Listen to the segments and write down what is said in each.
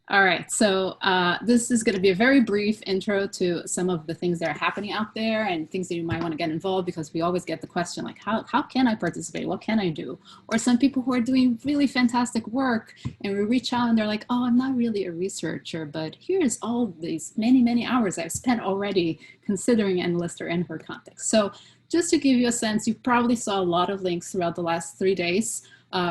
All right, so this is going to be a very brief intro to some of the things that are happening out there and things that you might want to get involved, because we always get the question like, how can I participate? What can I do? Or some people who are doing really fantastic work and we reach out and they're like, oh, I'm not really a researcher, but here's all these many hours I've spent already considering Enlister in her context. So just to give you a sense, you probably saw a lot of links throughout the last 3 days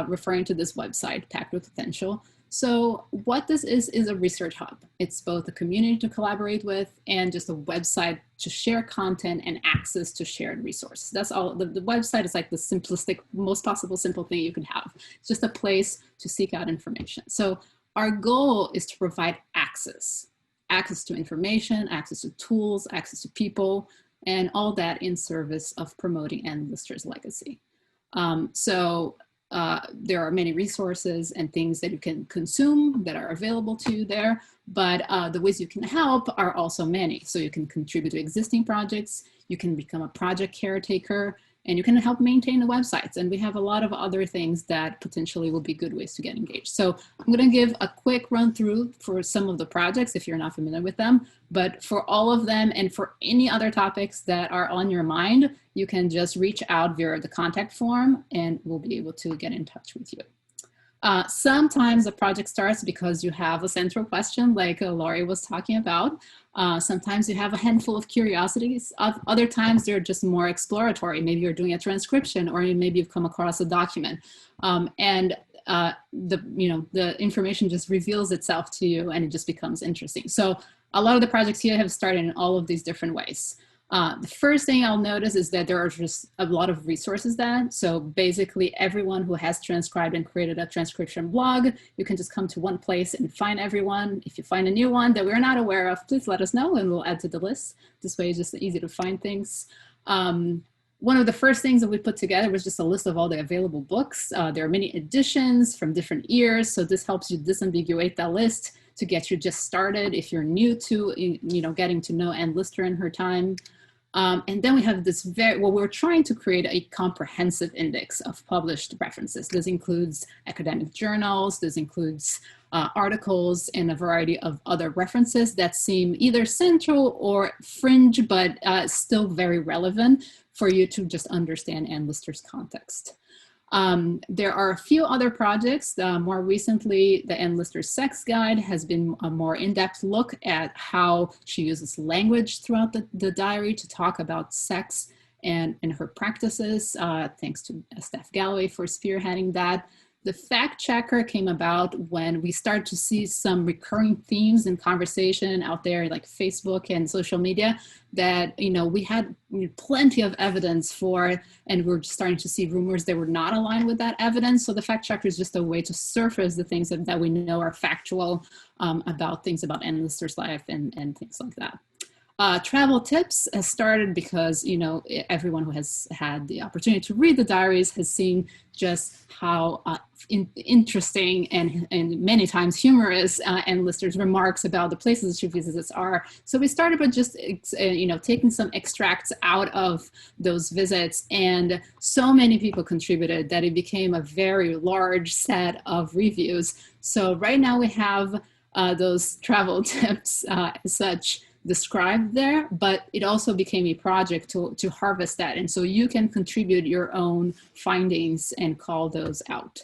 referring to this website, Packed with Potential. So what this is a research hub. It's both a community to collaborate with and just a website to share content and access to shared resources. That's all. The website is like the simplistic, most possible simple thing you could have. It's just a place to seek out information. So our goal is to provide access to information, access to tools, access to people, and all that in service of promoting Enlister's legacy. There are many resources and things that you can consume that are available to you there, but the ways you can help are also many. So you can contribute to existing projects, you can become a project caretaker, and you can help maintain the websites. And we have a lot of other things that potentially will be good ways to get engaged. So I'm going to give a quick run through for some of the projects if you're not familiar with them, but for all of them and for any other topics that are on your mind, you can just reach out via the contact form and we'll be able to get in touch with you. Sometimes the project starts because you have a central question like Laurie was talking about. Sometimes you have a handful of curiosities. Other times they're just more exploratory. Maybe you're doing a transcription or maybe you've come across a document. The information just reveals itself to you and it just becomes interesting. So a lot of the projects here have started in all of these different ways. The first thing I'll notice is that there are just a lot of resources then. So basically everyone who has transcribed and created a transcription blog, you can just come to one place and find everyone. If you find a new one that we're not aware of, please let us know and we'll add to the list. This way it's just easy to find things. One of the first things that we put together was just a list of all the available books. There are many editions from different years, so this helps you disambiguate that list to get you just started if you're new to getting to know Enlister in her time. And then we have this we're trying to create a comprehensive index of published references. This includes academic journals, this includes articles and a variety of other references that seem either central or fringe, but still very relevant for you to just understand Enlister's context. There are a few other projects. More recently, the Enlister Sex Guide has been a more in-depth look at how she uses language throughout the diary to talk about sex and her practices. Thanks to Steph Galloway for spearheading that. The fact checker came about when we started to see some recurring themes in conversation out there like Facebook and social media that we had plenty of evidence for, and we're starting to see rumors that were not aligned with that evidence. So the fact checker is just a way to surface the things that we know are factual about things about Enlister's life and things like that. Travel tips has started because everyone who has had the opportunity to read the diaries has seen just how interesting and many times humorous Enlister's remarks about the places she visits are. So we started by just taking some extracts out of those visits, and so many people contributed that it became a very large set of reviews. So right now we have those travel tips as such described there, but it also became a project to harvest that. And so you can contribute your own findings and call those out.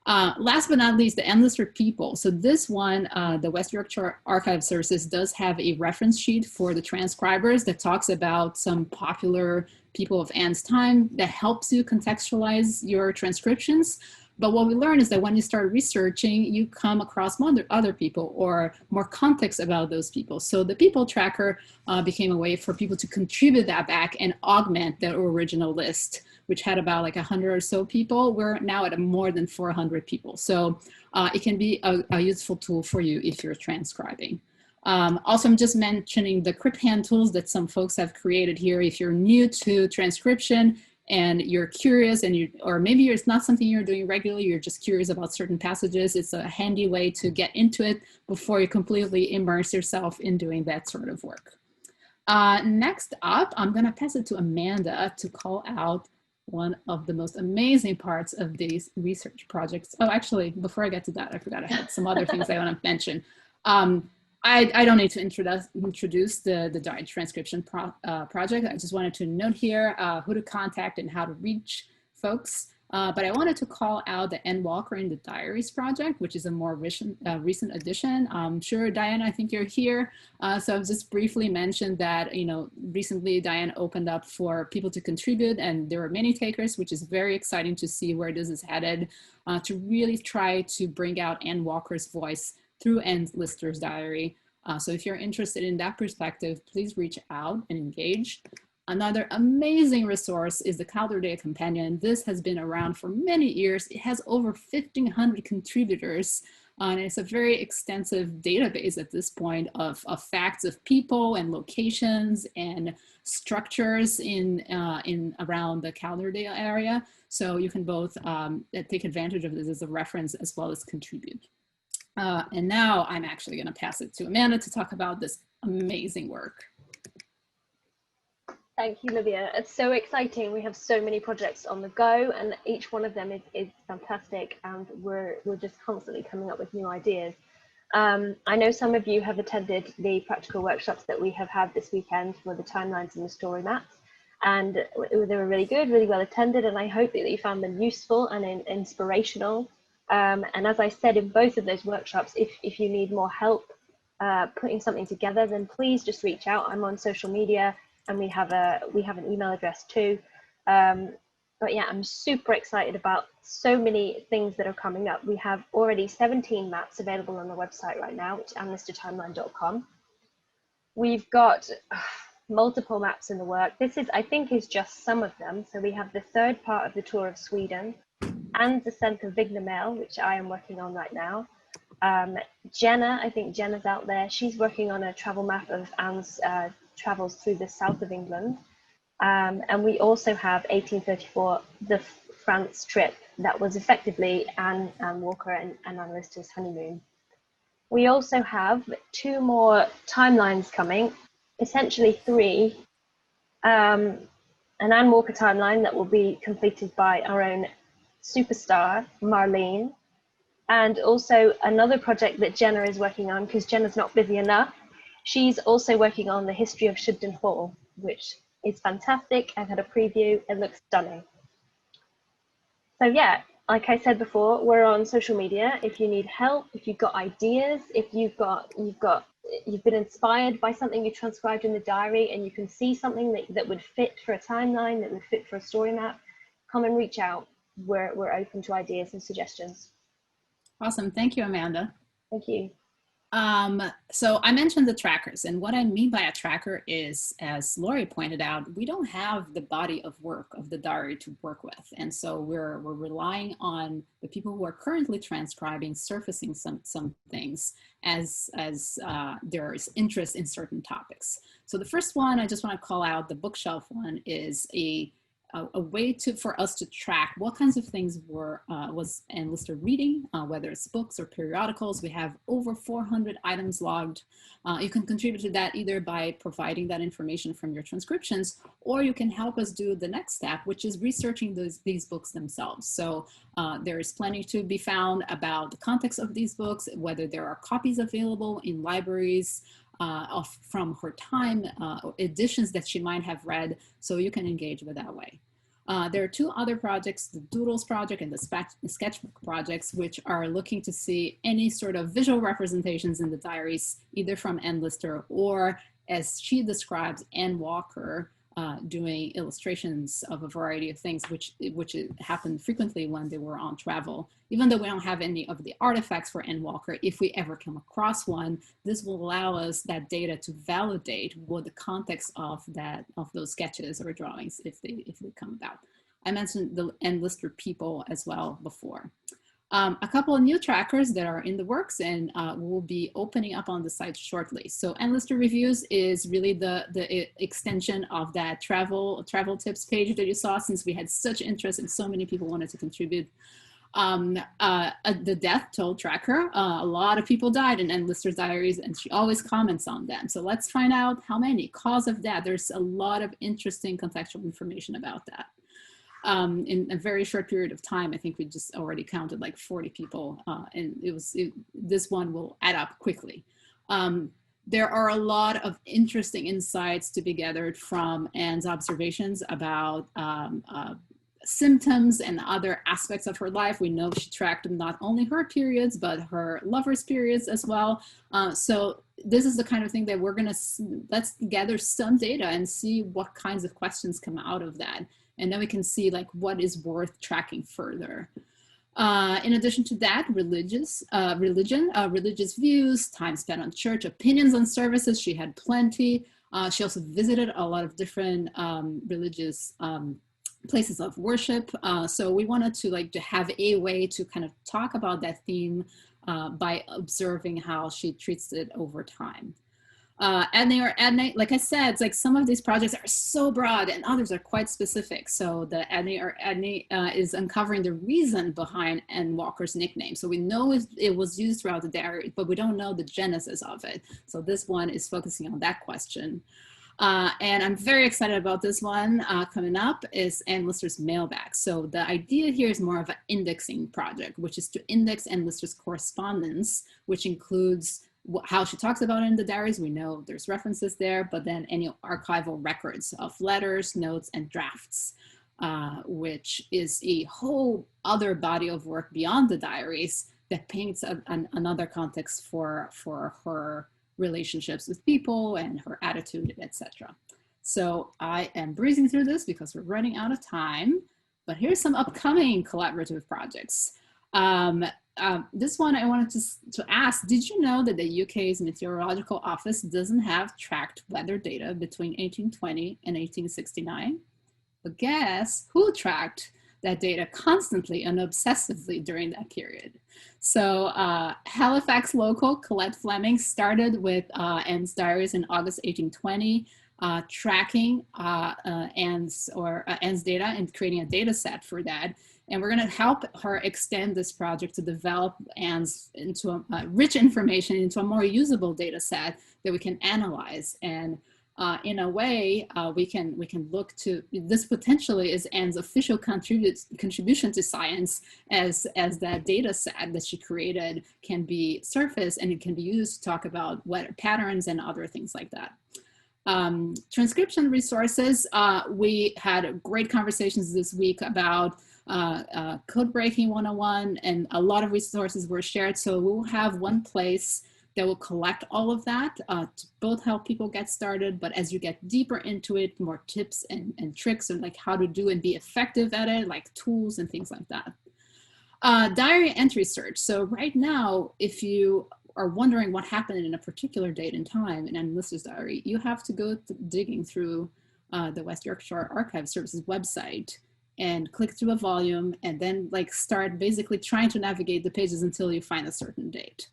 Last but not least, the Enlister people. So this one, the West Yorkshire Archive Services does have a reference sheet for the transcribers that talks about some popular people of Anne's time that helps you contextualize your transcriptions. But what we learned is that when you start researching, you come across other people or more context about those people. So the people tracker became a way for people to contribute that back and augment their original list, which had about like 100 or so people. We're now at more than 400 people. So it can be a useful tool for you if you're transcribing. Also, I'm just mentioning the Crip hand tools that some folks have created here. If you're new to transcription, and you're curious or maybe it's not something you're doing regularly, you're just curious about certain passages, it's a handy way to get into it before you completely immerse yourself in doing that sort of work. Next up, I'm going to pass it to Amanda to call out one of the most amazing parts of these research projects. Oh, actually, before I get to that, I forgot I had some other things I want to mention. I don't need to introduce the diary transcription project. I just wanted to note here who to contact and how to reach folks. But I wanted to call out the Ann Walker in the Diaries project, which is a more recent addition. Sure, Diane, I think you're here. So I've just briefly mentioned that, you know, recently Diane opened up for people to contribute, and there were many takers, which is very exciting to see where this is headed, to really try to bring out Ann Walker's voice through Ann Lister's diary. So if you're interested in that perspective, please reach out and engage. Another amazing resource is the Calderdale Companion. This has been around for many years. It has over 1,500 contributors, and it's a very extensive database at this point of facts of people and locations and structures in around the Calderdale area. So you can both take advantage of this as a reference as well as contribute. And now I'm actually going to pass it to Amanda to talk about this amazing work. Thank you, Lívia. It's so exciting. We have so many projects on the go, and each one of them is fantastic, and we're just constantly coming up with new ideas. I know some of you have attended the practical workshops that we have had this weekend for the timelines and the story maps, and they were really good, really well attended, and I hope that you found them useful and inspirational. And as I said in both of those workshops, if you need more help putting something together, then please just reach out. I'm on social media, and we have an email address too. But yeah, I'm super excited about so many things that are coming up. We have already 17 maps available on the website right now, which is annlistertimeline.com. We've got multiple maps in the work. This is, I think, is just some of them. So we have the third part of the tour of Sweden and the Descent of Vignemale, which I am working on right now. Jenna, I think Jenna's out there. She's working on a travel map of Anne's travels through the south of England. And we also have 1834, the France trip that was effectively Anne Walker and Ann Lister's honeymoon. We also have 2 more timelines coming, essentially 3. An Anne Walker timeline that will be completed by our own superstar, Marlene, and also another project that Jenna is working on, because Jenna's not busy enough. She's also working on the history of Shibden Hall, which is fantastic. I've had a preview, it looks stunning. So yeah, like I said before, we're on social media. If you need help, if you've got ideas, if you've been inspired by something you transcribed in the diary and you can see something that would fit for a timeline, that would fit for a story map, come and reach out. We're open to ideas and suggestions. Awesome, thank you, Amanda. Thank you. So I mentioned the trackers, and what I mean by a tracker is, as Lori pointed out, we don't have the body of work of the diary to work with. And so we're relying on the people who are currently transcribing, surfacing some things as there is interest in certain topics. So the first one, I just want to call out, the bookshelf one, is a way for us to track what kinds of things was Ann Lister reading, whether it's books or periodicals. We have over 400 items logged. You can contribute to that either by providing that information from your transcriptions, or you can help us do the next step, which is researching these books themselves. So there is plenty to be found about the context of these books, whether there are copies available in libraries, from her time, editions that she might have read, so you can engage with that way. There are 2 other projects, the Doodles project and the Sketchbook projects, which are looking to see any sort of visual representations in the diaries, either from Ann Lister or, as she describes, Ann Walker, doing illustrations of a variety of things, which happened frequently when they were on travel. Even though we don't have any of the artifacts for Ann Walker, if we ever come across one, this will allow us that data to validate what the context of those sketches or drawings, if they come about. I mentioned the Ann Lister people as well before. A couple of new trackers that are in the works and will be opening up on the site shortly. So Ann Lister Reviews is really the extension of that travel tips page that you saw, since we had such interest and so many people wanted to contribute. The death toll tracker, a lot of people died in Ann Lister's diaries, and she always comments on them. So let's find out how many, cause of death. There's a lot of interesting contextual information about that. in a very short period of time. I think we just already counted like 40 people, and this one will add up quickly. There are a lot of interesting insights to be gathered from Anne's observations about symptoms and other aspects of her life. We know she tracked not only her periods, but her lover's periods as well. So this is the kind of thing that we're gonna, let's gather some data and see what kinds of questions come out of that. And then we can see like what is worth tracking further. In addition to that, religious views, time spent on church, opinions on services, she had plenty. She also visited a lot of different religious places of worship. So we wanted to have a way to kind of talk about that theme by observing how she treats it over time. And like I said, it's like some of these projects are so broad and others are quite specific. So the Edney is uncovering the reason behind Anne Walker's nickname. So we know it was used throughout the diary, but we don't know the genesis of it. So this one is focusing on that question. And I'm very excited about this one. Coming up is Anne Lister's mailbag. So the idea here is more of an indexing project, which is to index Anne Lister's correspondence, which includes how she talks about it in the diaries. We know there's references there, but then any archival records of letters, notes, and drafts, which is a whole other body of work beyond the diaries that paints another context for her relationships with people and her attitude, etc. So I am breezing through this because we're running out of time, but here's some upcoming collaborative projects. This one I wanted to ask, did you know that the UK's Meteorological Office doesn't have tracked weather data between 1820 and 1869? But guess who tracked that data constantly and obsessively during that period? So Halifax local Colette Fleming started with Anne's diaries in August 1820, tracking Anne's data and creating a data set for that. And we're going to help her extend this project to develop Anne's into rich information into a more usable data set that we can analyze. And in a way, we can look to this potentially is Anne's official contribution to science, as that data set that she created can be surfaced and it can be used to talk about weather patterns and other things like that. Transcription resources, we had great conversations this week about Code Breaking 101, and a lot of resources were shared. So we'll have one place that will collect all of that to both help people get started, but as you get deeper into it, more tips and tricks and like how to do and be effective at it, like tools and things like that. Diary entry search. So right now, if you are wondering what happened in a particular date and time in Anne Lister's diary, you have to go digging through the West Yorkshire Archive Services website and click through a volume and then like start basically trying to navigate the pages until you find a certain date.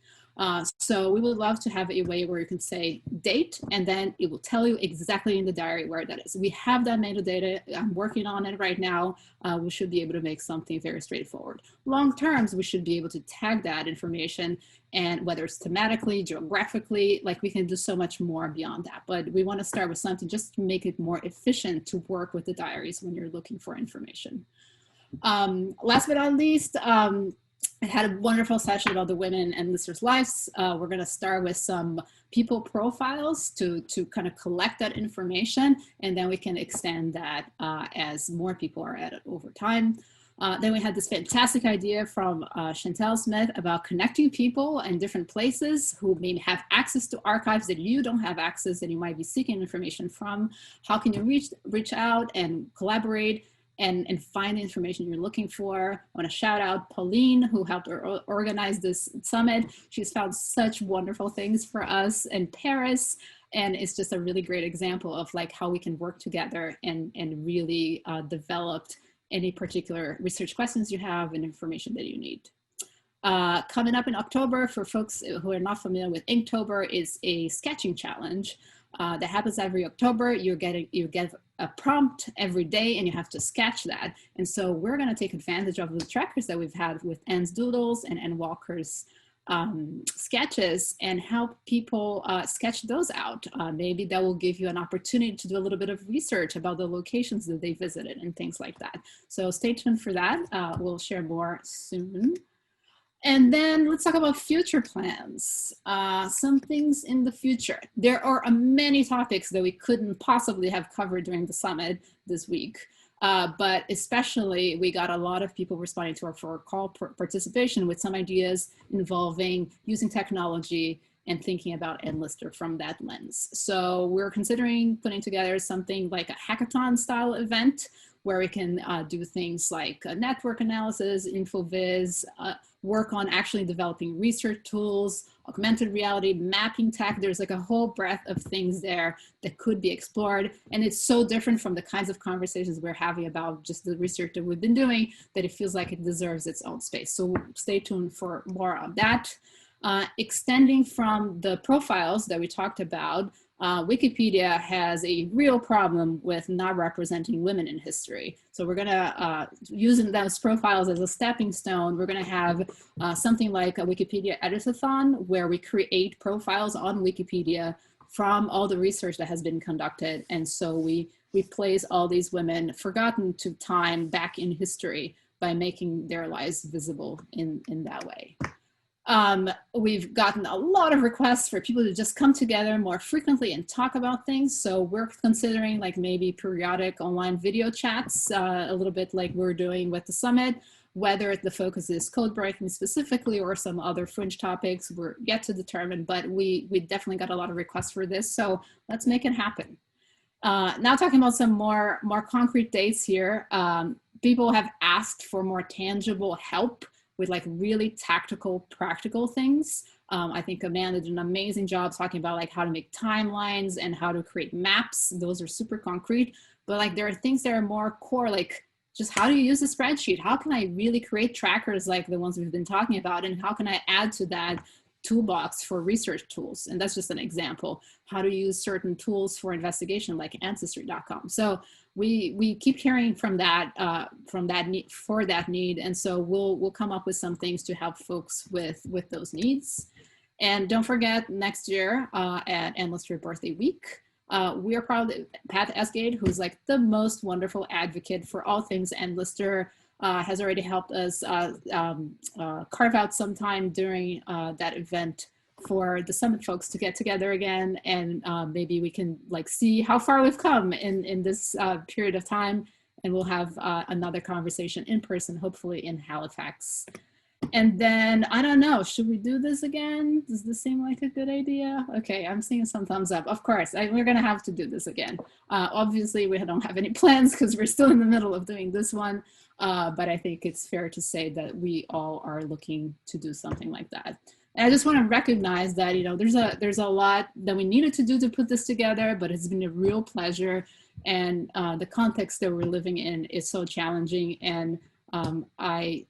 So we would love to have a way where you can say date, and then it will tell you exactly in the diary where that is. We have that metadata. I'm working on it right now. We should be able to make something very straightforward. Long terms, we should be able to tag that information, and whether it's thematically, geographically, like we can do so much more beyond that. But we want to start with something just to make it more efficient to work with the diaries when you're looking for information. Last but not least, I had a wonderful session about the women and Lister's lives. We're going to start with some people profiles to kind of collect that information, and then we can extend that as more people are added over time. Then we had this fantastic idea from Chantel Smith about connecting people in different places who maybe have access to archives that you don't have access, that you might be seeking information from. How can you reach out and collaborate and find the information you're looking for? I want to shout out Pauline, who helped organize this summit. She's found such wonderful things for us in Paris. And it's just a really great example of like how we can work together and really develop any particular research questions you have and information that you need. Coming up in October, for folks who are not familiar with Inktober, is a sketching challenge that happens every October. You get a prompt every day and you have to sketch that. And so we're going to take advantage of the trackers that we've had with Anne's doodles and Anne Walker's sketches and help people sketch those out. Maybe that will give you an opportunity to do a little bit of research about the locations that they visited and things like that. So stay tuned for that. We'll share more soon. And then let's talk about future plans. Some things in the future. There are many topics that we couldn't possibly have covered during the summit this week. But especially we got a lot of people responding to our for call participation with some ideas involving using technology and thinking about Enlister from that lens. So we're considering putting together something like a hackathon style event where we can do things like network analysis, InfoVis, work on actually developing research tools, augmented reality, mapping tech. There's like a whole breadth of things there that could be explored. And it's so different from the kinds of conversations we're having about just the research that we've been doing that it feels like it deserves its own space. So stay tuned for more on that. Extending from the profiles that we talked about, Wikipedia has a real problem with not representing women in history. So we're gonna, using those profiles as a stepping stone, we're gonna have something like a Wikipedia editathon where we create profiles on Wikipedia from all the research that has been conducted. And so we place all these women forgotten to time back in history by making their lives visible in that way. We've gotten a lot of requests for people to just come together more frequently and talk about things. So we're considering like maybe periodic online video chats, a little bit like we're doing with the summit, whether the focus is code breaking specifically or some other fringe topics, we're yet to determine, but we definitely got a lot of requests for this. So let's make it happen. Now talking about some more concrete dates here. People have asked for more tangible help with like really tactical, practical things. I think Amanda did an amazing job talking about like how to make timelines and how to create maps. Those are super concrete, but like there are things that are more core, like just how do you use a spreadsheet? How can I really create trackers like the ones we've been talking about? And how can I add to that toolbox for research tools? And that's just an example. How to use certain tools for investigation like Ancestry.com. So we keep hearing from that need for that need, and so we'll come up with some things to help folks with those needs. And don't forget, next year at Enlister Birthday Week, we are probably Pat Esgade, who's like the most wonderful advocate for all things Enlister, has already helped us carve out some time during that event for the summit folks to get together again, and maybe we can like see how far we've come in this period of time, and we'll have another conversation in person, hopefully in Halifax. And then, I don't know, should we do this again? Does this seem like a good idea? Okay, I'm seeing some thumbs up. Of course, we're gonna have to do this again. Obviously, we don't have any plans because we're still in the middle of doing this one, but I think it's fair to say that we all are looking to do something like that. And I just want to recognize that, you know, there's a lot that we needed to do to put this together, but it's been a real pleasure. And the context that we're living in is so challenging. And I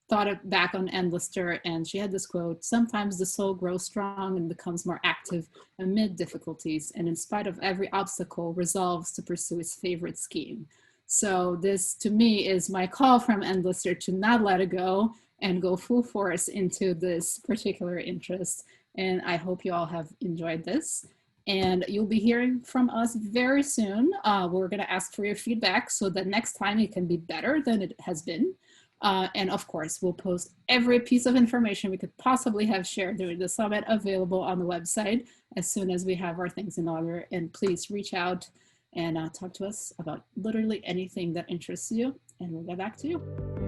thought back on Enlister, and she had this quote: "Sometimes the soul grows strong and becomes more active amid difficulties, and in spite of every obstacle, resolves to pursue its favorite scheme." So this, to me, is my call from Enlister to not let it go and go full force into this particular interest. And I hope you all have enjoyed this. And you'll be hearing from us very soon. We're gonna ask for your feedback so that next time it can be better than it has been. And of course, we'll post every piece of information we could possibly have shared during the summit available on the website as soon as we have our things in order. And please reach out and talk to us about literally anything that interests you, and we'll get back to you.